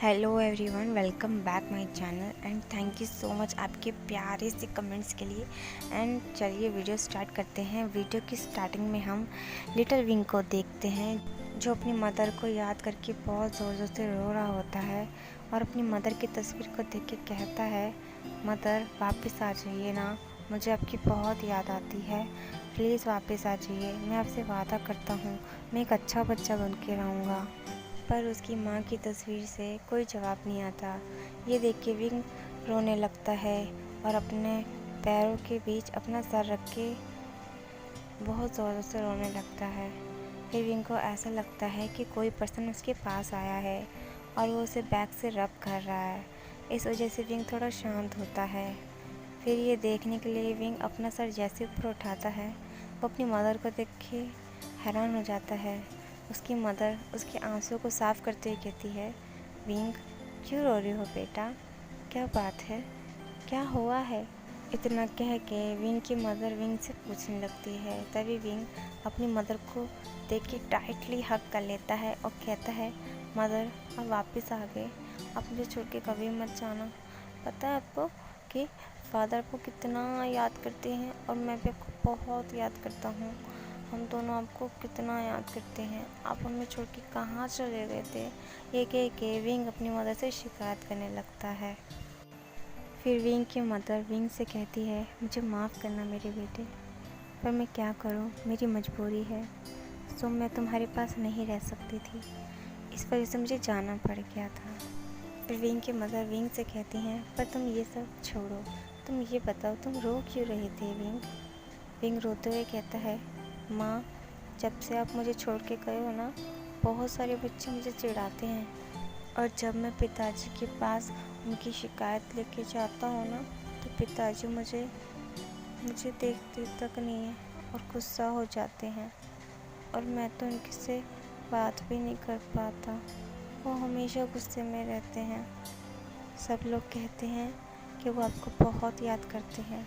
Hello everyone, welcome back my channel and thank you so much आपके प्यारे से comments के लिए। एंड चलिए वीडियो स्टार्ट करते हैं। वीडियो की स्टार्टिंग में हम लिटिल विंग को देखते हैं जो अपनी मदर को याद करके बहुत ज़ोर ज़ोर से रो रहा होता है और अपनी मदर की तस्वीर को देख के कहता है, मदर वापस आ जाइए ना, मुझे आपकी बहुत याद आती है, प्लीज़ वापस आ जाइए, मैं आपसे वादा करता हूँ मैं एक अच्छा बच्चा बन के रहूँगा। पर उसकी माँ की तस्वीर से कोई जवाब नहीं आता। ये देख के विंग रोने लगता है और अपने पैरों के बीच अपना सर रख के बहुत ज़ोर से रोने लगता है। फिर विंग को ऐसा लगता है कि कोई पर्सन उसके पास आया है और वो उसे बैक से रब कर रहा है। इस वजह से विंग थोड़ा शांत होता है। फिर ये देखने के लिए विंग अपना सर जैसे ऊपर उठाता है, वो अपनी मदर को देख के हैरान हो जाता है। उसकी मदर उसके आंसू को साफ़ करते हुए कहती है, विंग क्यों रो रही हो बेटा, क्या बात है, क्या हुआ है? इतना कह के विंग की मदर विंग से पूछने लगती है। तभी विंग अपनी मदर को देख के टाइटली हग कर लेता है और कहता है, मदर अब वापस आ गए, आप मुझे छोड़ के कभी मत जाना। पता है आपको कि फादर आपको कितना याद करते हैं और मैं भी आपको बहुत याद करता हूँ। हम दोनों आपको कितना याद करते हैं, आप हमें छोड़ के कहाँ चले गए थे? ये कह के विंग अपनी मदर से शिकायत करने लगता है। फिर विंग की मदर विंग से कहती है, मुझे माफ़ करना मेरे बेटे, पर मैं क्या करूं, मेरी मजबूरी है, सो मैं तुम्हारे पास नहीं रह सकती थी, इस वजह से मुझे जाना पड़ गया था। फिर विंग की मदर विंग से कहती हैं, पर तुम ये सब छोड़ो, तुम ये बताओ तुम रो क्यों रहे थे विंग? विंग रोते हुए कहता है, माँ जब से आप मुझे छोड़ के गए हो ना, बहुत सारे बच्चे मुझे चिढ़ाते हैं और जब मैं पिताजी के पास उनकी शिकायत लेके जाता हूँ ना, तो पिताजी मुझे मुझे देखते तक नहीं है और गुस्सा हो जाते हैं और मैं तो उनके से बात भी नहीं कर पाता, वो हमेशा गुस्से में रहते हैं। सब लोग कहते हैं कि वो आपको बहुत याद करते हैं।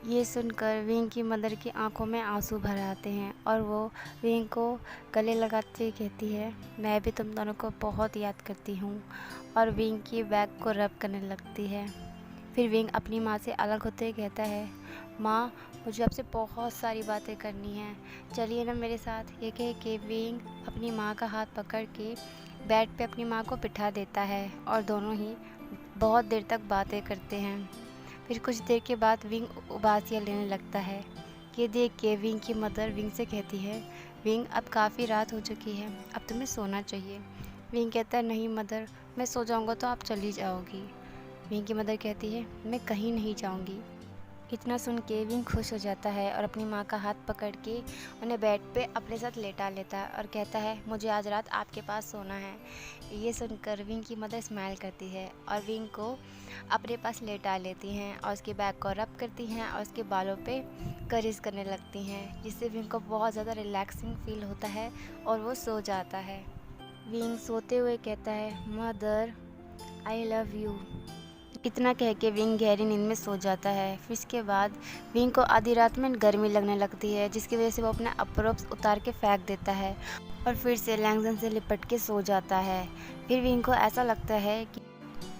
ये सुनकर विंग की मदर की आंखों में आंसू भर आते हैं और वो विंग को गले लगाते कहती है, मैं भी तुम दोनों को बहुत याद करती हूँ, और विंग की बैग को रब करने लगती है। फिर विंग अपनी माँ से अलग होते हुए कहता है, माँ मुझे आपसे बहुत सारी बातें करनी हैं, चलिए ना मेरे साथ। ये कह के विंग अपनी माँ का हाथ पकड़ के बेड पे अपनी माँ को बिठा देता है और दोनों ही बहुत देर तक बातें करते हैं। फिर कुछ देर के बाद विंग उबासियाँ लेने लगता है। ये देख के विंग की मदर विंग से कहती है, विंग अब काफ़ी रात हो चुकी है, अब तुम्हें सोना चाहिए। विंग कहता है, नहीं मदर, मैं सो जाऊँगा तो आप चली जाओगी। विंग की मदर कहती है, मैं कहीं नहीं जाऊँगी। इतना सुन के विंग खुश हो जाता है और अपनी माँ का हाथ पकड़ के उन्हें बेड पे अपने साथ लेटा लेता है और कहता है, मुझे आज रात आपके पास सोना है। ये सुनकर विंग की मदर स्माइल करती है और विंग को अपने पास लेटा लेती हैं और उसके बैक को रब करती हैं और उसके बालों पे करीज करने लगती हैं, जिससे विंग को बहुत ज़्यादा रिलैक्सिंग फील होता है और वो सो जाता है। विंग सोते हुए कहता है, मदर आई लव यू। इतना कह के विंग गहरी नींद में सो जाता है। फिर इसके बाद विंग को आधी रात में गर्मी लगने लगती है, जिसकी वजह से वो अपना अप्रोक्स उतार के फेंक देता है और फिर से लैंगजन से लिपट के सो जाता है। फिर विंग को ऐसा लगता है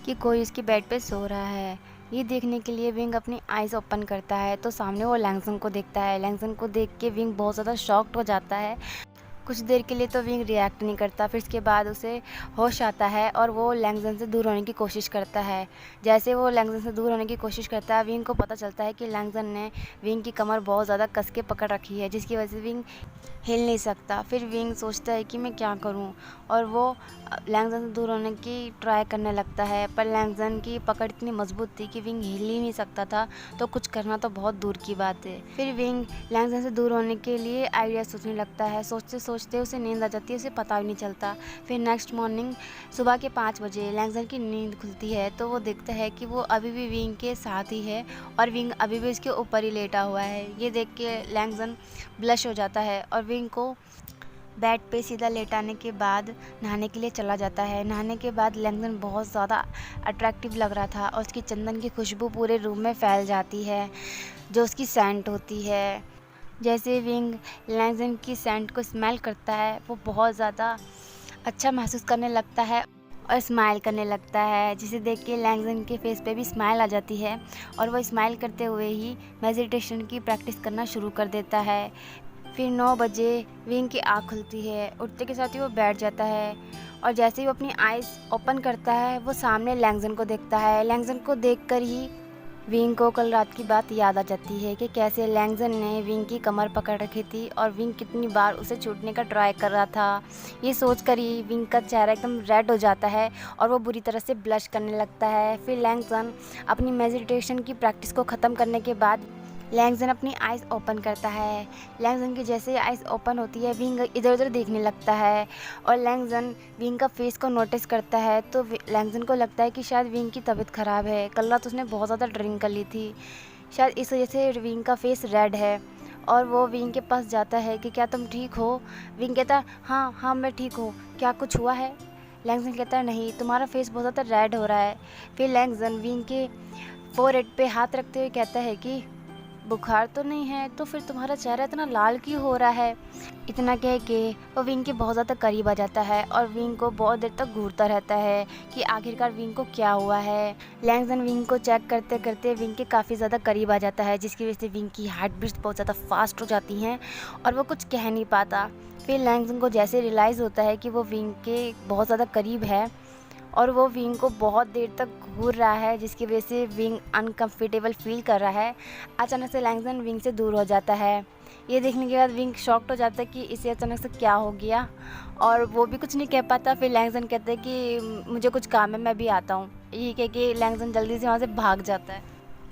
कि कोई उसके बेड पे सो रहा है। ये देखने के लिए विंग अपनी आइज़ ओपन करता है तो सामने वो लैंगजन को देखता है। लैंगजन को देख के विंग बहुत ज़्यादा शॉक्ड हो जाता है। कुछ देर के लिए तो विंग रिएक्ट नहीं करता। फिर इसके बाद उसे होश आता है और वो लैंगजन से दूर होने की कोशिश करता है। जैसे वो लैंगजन से दूर होने की कोशिश करता है, विंग को पता चलता है कि लैंगजन ने विंग की कमर बहुत ज़्यादा कस के पकड़ रखी है, जिसकी वजह से विंग हिल नहीं सकता। फिर विंग सोचता है कि मैं क्या करूं, और वो लैंगजन से दूर होने की ट्राई करने लगता है, पर लैंगजन की पकड़ इतनी मजबूत थी कि विंग हिल ही नहीं सकता था, तो कुछ करना तो बहुत दूर की बात है। फिर विंग लैंगजन से दूर होने के लिए आइडिया सोचने लगता है। सोचते सोचते उसे नींद आ जाती है, उसे पता भी नहीं चलता। फिर नेक्स्ट मॉर्निंग सुबह के 5 बजे लैंगजन की नींद खुलती है तो वो देखता है कि वो अभी भी विंग के साथ ही है और विंग अभी भी उसके ऊपर ही लेटा हुआ है। ये देख के लैंगजन ब्लश हो जाता है और विंग को बेड पे सीधा लेटाने के बाद नहाने के लिए चला जाता है। नहाने के बाद लैंगजन बहुत ज़्यादा अट्रैक्टिव लग रहा था और उसकी चंदन की खुशबू पूरे रूम में फैल जाती है, जो उसकी सेंट होती है। जैसे विंग लैंगजन की सेंट को स्मेल करता है, वो बहुत ज़्यादा अच्छा महसूस करने लगता है और स्माइल करने लगता है, जिसे देख के लैंगजन के फेस पे भी स्माइल आ जाती है और वो स्माइल करते हुए ही मेडिटेशन की प्रैक्टिस करना शुरू कर देता है। फिर 9 बजे विंग की आँख खुलती है, उठते के साथ ही वो बैठ जाता है और जैसे ही वो अपनी आइज़ ओपन करता है वो सामने लैंगजन को देखता है। लैंगजन को देखकर ही विंग को कल रात की बात याद आ जाती है कि कैसे लैंगजन ने विंग की कमर पकड़ रखी थी और विंग कितनी बार उसे छूटने का ट्राई कर रहा था। ये सोचकर ही विंग का चेहरा एकदम रेड हो जाता है और वो बुरी तरह से ब्लश करने लगता है। फिर लैंगजन अपनी मेडिटेशन की प्रैक्टिस को ख़त्म करने के बाद लैंगजन अपनी आइज़ ओपन करता है। लैंगजन की जैसे आइज़ ओपन होती है विंग इधर उधर देखने लगता है और लैंगजन विंग का फेस को नोटिस करता है तो लैंगजन को लगता है कि शायद विंग की तबीयत ख़राब है। कल रात उसने बहुत ज़्यादा ड्रिंक कर ली थी, शायद इस वजह से विंग का फेस रेड है। और वो विंग के पास जाता है कि क्या तुम ठीक हो? विंग कहता है हाँ हाँ मैं ठीक हूँ, क्या कुछ हुआ है? लैंगजन कहता है नहीं, तुम्हारा फेस बहुत ज़्यादा रेड हो रहा है। फिर लैंगजन विंग के फोरहेड पे हाथ रखते हुए कहता है कि बुखार तो नहीं है, तो फिर तुम्हारा चेहरा इतना लाल क्यों हो रहा है? इतना कह के वो विंग के बहुत ज़्यादा करीब आ जाता है और विंग को बहुत देर तक घूरता रहता है कि आखिरकार विंग को क्या हुआ है। लैंगजन विंग को चेक करते करते विंग के काफ़ी ज़्यादा करीब आ जाता है, जिसकी वजह से विंग की हार्ट बीट्स बहुत ज़्यादा फास्ट हो जाती हैं और वो कुछ कह नहीं पाता। फिर लैंगजन को जैसे रियलाइज़ होता है कि वो विंग के बहुत ज़्यादा करीब है और वो विंग को बहुत देर तक घूर रहा है, जिसकी वजह से विंग अनकंफर्टेबल फील कर रहा है। अचानक से लैंगजन विंग से दूर हो जाता है। ये देखने के बाद विंग शॉक्ड हो जाता है कि इसे अचानक से क्या हो गया और वो भी कुछ नहीं कह पाता। फिर लैंगजन कहता है कि मुझे कुछ काम है, मैं भी आता हूँ। ये कह के लैंगजन जल्दी से वहाँ से भाग जाता है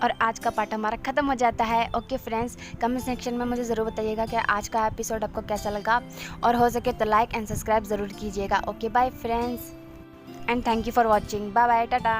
और आज का पार्ट हमारा ख़त्म हो जाता है। ओके फ्रेंड्स, कमेंट सेक्शन में मुझे ज़रूर बताइएगा कि आज का एपिसोड आपको कैसा लगा और हो सके तो लाइक एंड सब्सक्राइब ज़रूर कीजिएगा। Okay bye friends and thank you for watching. Bye bye, tata.